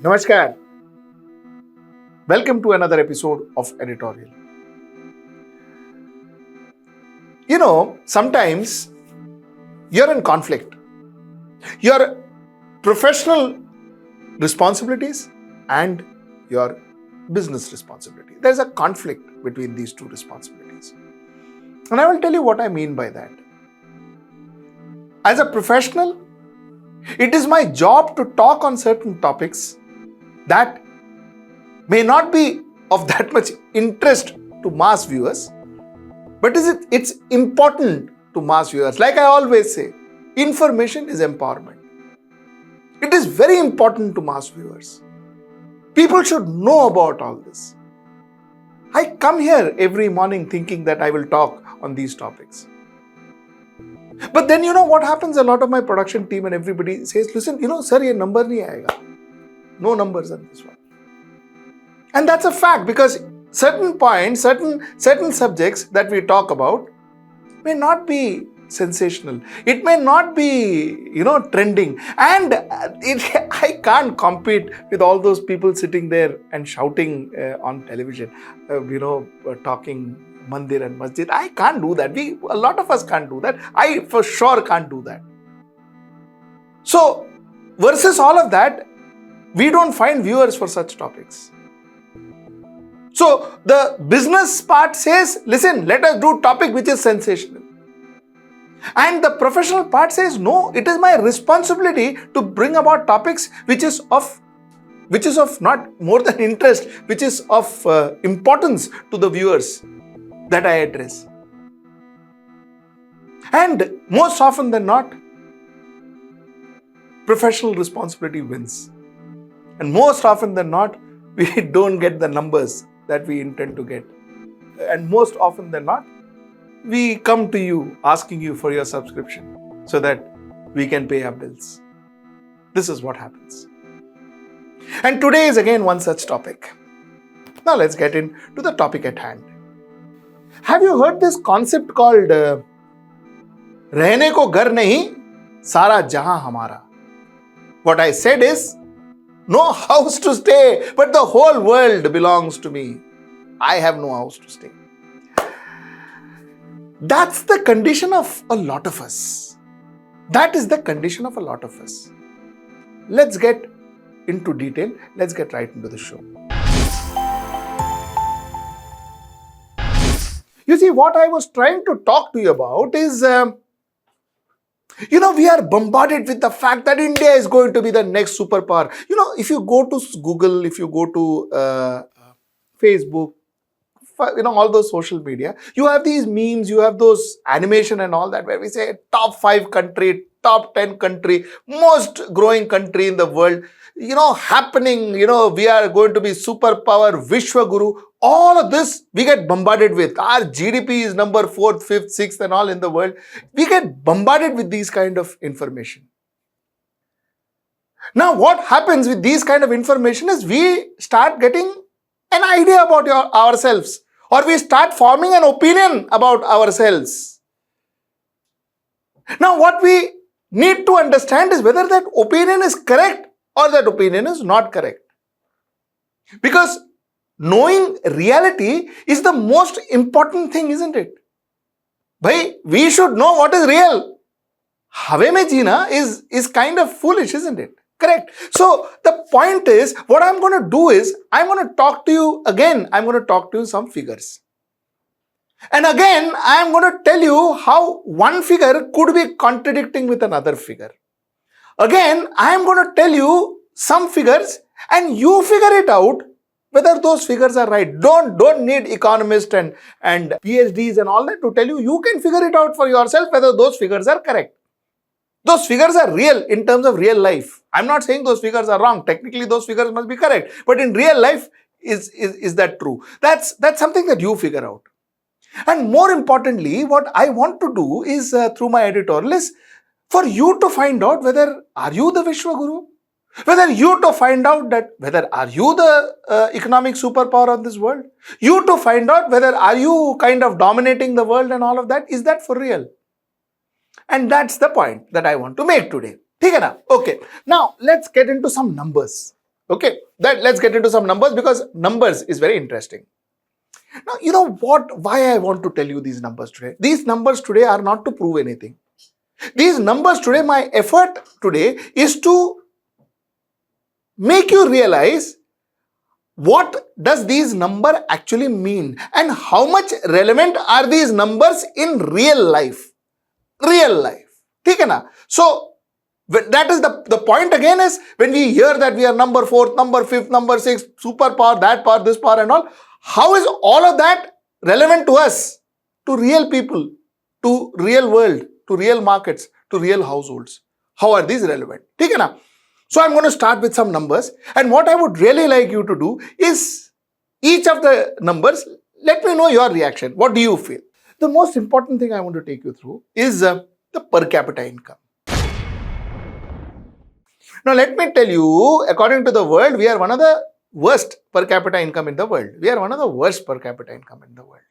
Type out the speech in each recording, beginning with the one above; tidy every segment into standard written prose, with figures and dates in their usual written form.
Namaskar. Welcome to another episode of Editorial. Sometimes you're in conflict. Your professional responsibilities and your business responsibility. There's a conflict between these two responsibilities. And I will tell you what I mean by that. As a professional, it is my job to talk on certain topics that may not be of that much interest to mass viewers, but it's important to mass viewers. Like I always say, information is empowerment. It is very important to mass viewers. People should know about all this. I come here every morning thinking that I will talk on these topics. But then what happens? A lot of my production team and everybody says, listen, sir, ye number nahi aayega. No numbers on this one. And that's a fact, because certain points, certain subjects that we talk about may not be sensational. It may not be, trending. And I can't compete with all those people sitting there and shouting on television, talking mandir and masjid. I can't do that. A lot of us can't do that. I for sure can't do that. So, versus all of that, we don't find viewers for such topics. So, the business part says, listen, let us do topic which is sensational. And the professional part says, no, it is my responsibility to bring about topics which is of not more than interest, which is of importance to the viewers that I address. And most often than not, professional responsibility wins. And most often than not, we don't get the numbers that we intend to get. And most often than not, we come to you asking you for your subscription so that we can pay our bills. This is what happens. And today is again one such topic. Now let's get into the topic at hand. Have you heard this concept called रहने को घर नहीं, सारा जहां हमारा? What I said is, no house to stay, but the whole world belongs to me. I have no house to stay. That's the condition of a lot of us. That is the condition of a lot of us. Let's get into detail. Let's get right into the show. You see, what I was trying to talk to you about is, we are bombarded with the fact that India is going to be the next superpower. If you go to Google, if you go to Facebook, all those social media, you have these memes, you have those animation and all that where we say top 5 country, top 10 country, most growing country in the world, happening, we are going to be superpower, Vishwaguru. All of this we get bombarded with. Our GDP is number 4th, 5th, 6th and all in the world. We get bombarded with these kind of information. Now what happens with these kind of information is we start getting an idea about ourselves, or we start forming an opinion about ourselves. Now what we need to understand is whether that opinion is correct or that opinion is not correct. Because knowing reality is the most important thing, isn't it? Bhai, we should know what is real. Have mein jeena is kind of foolish, isn't it? Correct. So the point is, what I'm going to do is, I'm going to talk to you again. I'm going to talk to you some figures. And again, I'm going to tell you how one figure could be contradicting with another figure. Again, I'm going to tell you some figures and you figure it out whether those figures are right. Don't need economists and PhDs and all that to tell you. You can figure it out for yourself whether those figures are correct. Those figures are real in terms of real life. I'm not saying those figures are wrong. Technically, those figures must be correct. But in real life, is that true? That's something that you figure out. And more importantly, what I want to do is, through my editorial, is for you to find out whether are you the Vishwaguru? Whether you to find out that whether are you the economic superpower of this world? You to find out whether are you kind of dominating the world and all of that? Is that for real? And that's the point that I want to make today. Okay. Now, let's get into some numbers. Okay, let's get into some numbers because numbers is very interesting. Now, you know what? Why I want to tell you these numbers today? These numbers today are not to prove anything. These numbers today, my effort today is to make you realize what does these number actually mean and how much relevant are these numbers in real life. Real life. ठीक है ना? So that is the point again is when we hear that we are number 4th, number 5th, number 6th, superpower, that power, this power and all. How is all of that relevant to us, to real people, to real world, to real markets, to real households? How are these relevant? ठीक है ना? So I'm going to start with some numbers, and what I would really like you to do is each of the numbers, let me know your reaction. What do you feel? The most important thing I want to take you through is the per capita income. Now let me tell you, according to the world, we are one of the worst per capita income in the world. We are one of the worst per capita income in the world.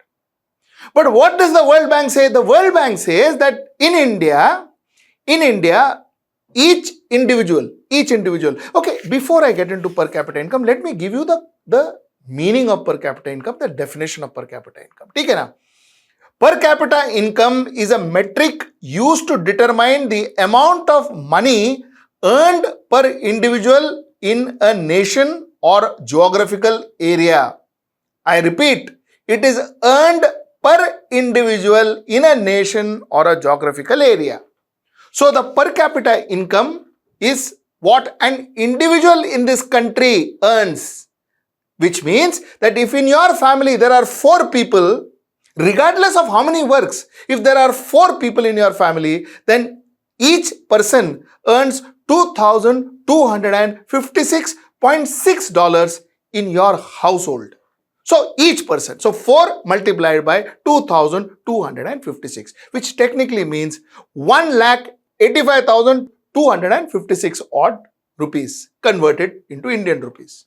But what does the World Bank say? The World Bank says that in India, each individual. Okay, before I get into per capita income, let me give you the meaning of per capita income, the definition of per capita income. ठीक है ना? Per capita income is a metric used to determine the amount of money earned per individual in a nation or geographical area. I repeat, it is earned per individual in a nation or a geographical area. So the per capita income is what an individual in this country earns, which means that if in your family there are 4 people, regardless of how many works, if there are 4 people in your family, then each person earns $2,256.6 in your household. So each person, so 4 multiplied by 2,256, which technically means 1,85,256 odd rupees converted into Indian rupees.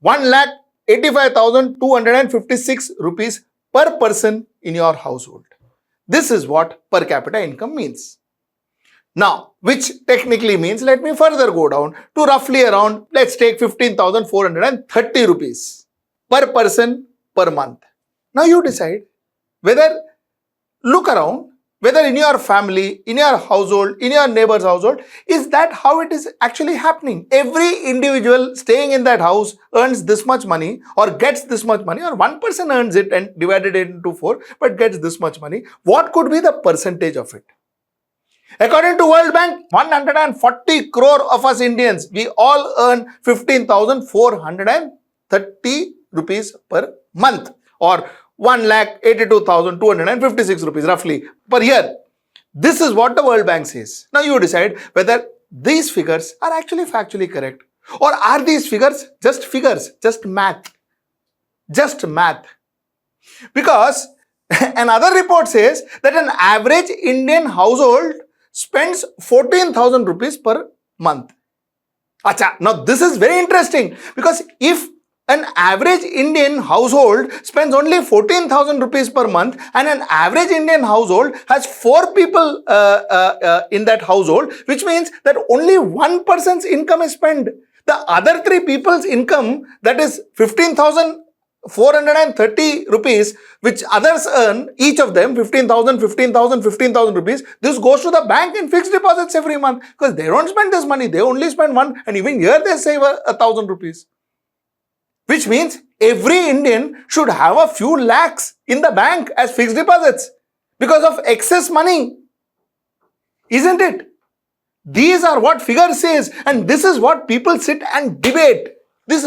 1,85,256 rupees per person in your household. This is what per capita income means. Now, which technically means, let me further go down to roughly around, let's take 15,430 rupees per person per month. Now you decide whether, look around, whether in your family, in your household, in your neighbor's household, is that how it is actually happening? Every individual staying in that house earns this much money or gets this much money, or one person earns it and divided it into 4 but gets this much money. What could be the percentage of it? According to World Bank, 140 crore of us Indians, we all earn 15,430 rupees per month, or 1,82,256 rupees roughly per year. This is what the World Bank says. Now you decide whether these figures are actually factually correct, or are these figures, just math. Because another report says that an average Indian household spends 14,000 rupees per month. Acha, now this is very interesting, because if an average Indian household spends only 14,000 rupees per month and an average Indian household has 4 people in that household, which means that only one person's income is spent. The other 3 people's income, that is 15,430 rupees, which others earn, each of them 15,000 rupees, this goes to the bank in fixed deposits every month, because they don't spend this money, they only spend 1, and even here they save 1,000 rupees. Which means every Indian should have a few lakhs in the bank as fixed deposits because of excess money. Isn't it? These are what figure says, and this is what people sit and debate. This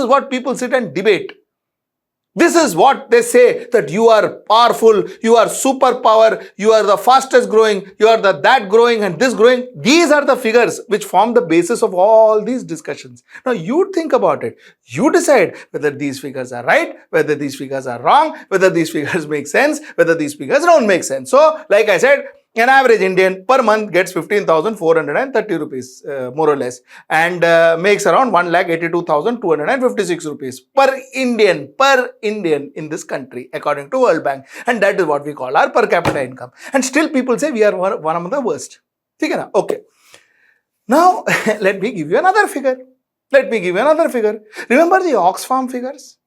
is what they say, that you are powerful, you are superpower, you are the fastest growing, you are that growing and this growing. These are the figures which form the basis of all these discussions. Now you think about it. You decide whether these figures are right, whether these figures are wrong, whether these figures make sense, whether these figures don't make sense. So, like I said, an average Indian per month gets 15,430 rupees, more or less, and makes around 1,82,256 rupees per Indian in this country, according to World Bank. And that is what we call our per capita income. And still people say we are one of the worst. Okay. Now, let me give you another figure. Let me give you another figure. Remember the Oxfam figures?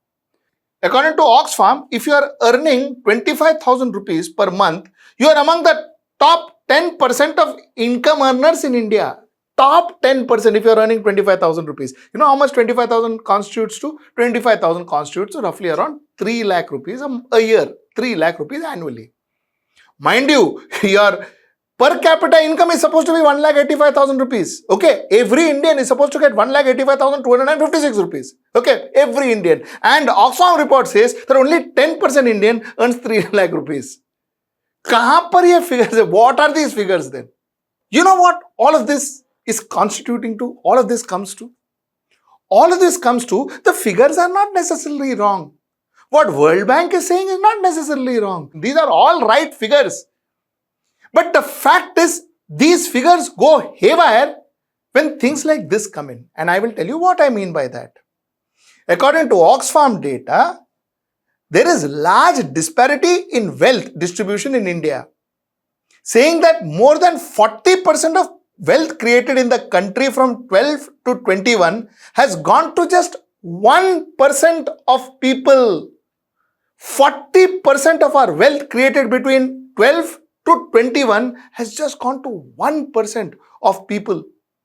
According to Oxfam, if you are earning 25,000 rupees per month, you are among the top 10% of income earners in India. Top 10% if you are earning 25,000 rupees. You know how much 25,000 constitutes to? 25,000 constitutes to roughly around 3 lakh rupees a year. 3 lakh rupees annually. Mind you, your per capita income is supposed to be 1,85,000 rupees. Okay, every Indian is supposed to get 1,85,256 rupees. Okay, every Indian. And Oxfam report says that only 10% Indian earns 3 lakh rupees. Kahan par ye figures hai? What are these figures then? You know what all of this is constituting to? All of this comes to? All of this comes to the figures are not necessarily wrong. What World Bank is saying is not necessarily wrong. These are all right figures. But the fact is, these figures go haywire when things like this come in. And I will tell you what I mean by that. According to Oxfam data, there is large disparity in wealth distribution in India, saying that more than 40% of wealth created in the country from 12 to 21 has gone to just 1% of people. 40% of our wealth created between 12 to 21 has just gone to 1% of people,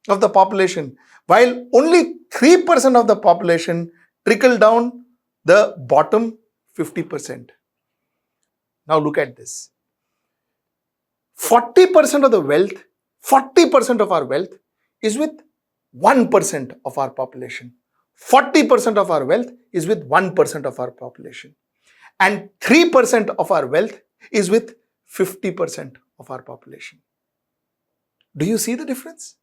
of the population, while only 3% of the population trickle down the bottom 50%. Now look at this. 40% of the wealth, 40% of our wealth is with 1% of our population. 40% of our wealth is with 1% of our population. And 3% of our wealth is with 50% of our population. Do you see the difference?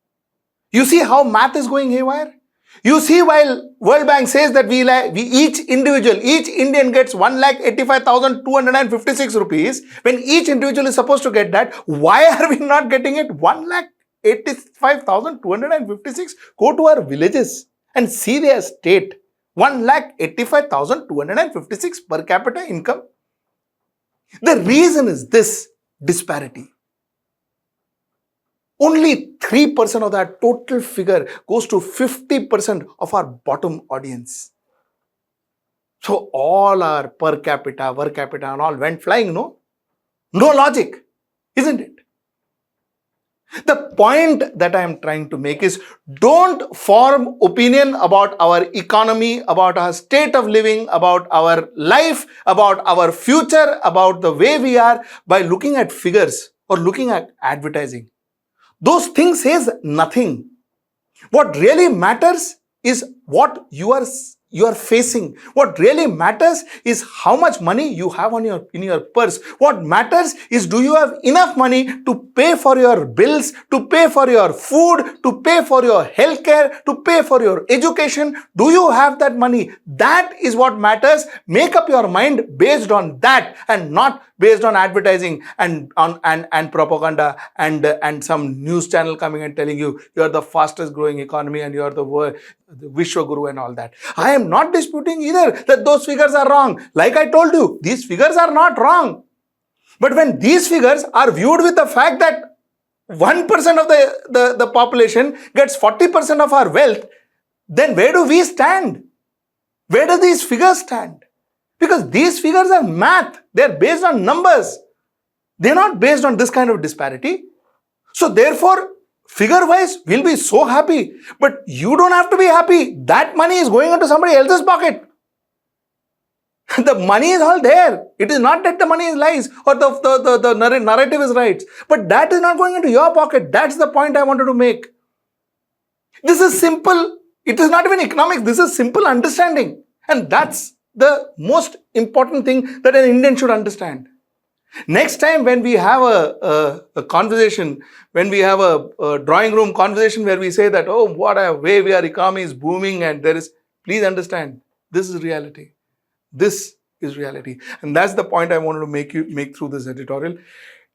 You see how math is going haywire? You see, while World Bank says that we each Indian gets 1,85,256 rupees, when each individual is supposed to get that, why are we not getting it? 1,85,256. Go to our villages and see their state. 1,85,256 per capita income. The reason is this disparity. Only 3% of that total figure goes to 50% of our bottom audience. So all our per capita and all went flying, no? No logic, isn't it? The point that I am trying to make is, don't form opinion about our economy, about our state of living, about our life, about our future, about the way we are by looking at figures or looking at advertising. Those things says nothing. What really matters is what you are facing. What really matters is how much money you have in your purse. What matters is, do you have enough money to pay for your bills, to pay for your food, to pay for your healthcare, to pay for your education? Do you have that money? That is what matters. Make up your mind based on that and not based on advertising and propaganda and some news channel coming and telling you are the fastest growing economy and you are the Vishwaguru and all that. I am not disputing either that those figures are wrong. Like I told you, these figures are not wrong. But when these figures are viewed with the fact that 1% of the population gets 40% of our wealth, then where do we stand? Where do these figures stand? Because these figures are math. They are based on numbers. They are not based on this kind of disparity. So therefore, figure-wise, we'll be so happy. But you don't have to be happy. That money is going into somebody else's pocket. The money is all there. It is not that the money is lies or the narrative is right. But that is not going into your pocket. That's the point I wanted to make. This is simple. It is not even economics. This is simple understanding. And that's the most important thing that an Indian should understand. Next time when we have a conversation, when we have a drawing room conversation where we say that, oh, what a way our economy is booming and there is, please understand, this is reality. This is reality. And that's the point I wanted to make through this editorial.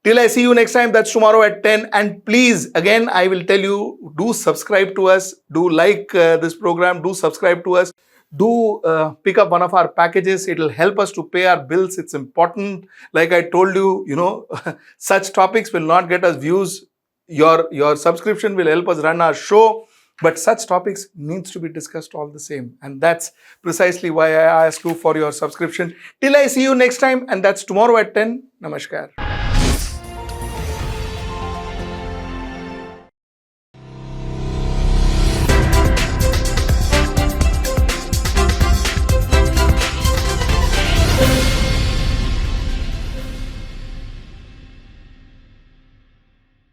Till I see you next time, that's tomorrow at 10. And please, again, I will tell you, do subscribe to us, do like this program, do subscribe to us. Do pick up one of our packages. It will help us to pay our bills. It's important. Like I told you, such topics will not get us views. Your subscription will help us run our show. But such topics needs to be discussed all the same. And that's precisely why I ask you for your subscription. Till I see you next time, and that's tomorrow at 10. Namaskar.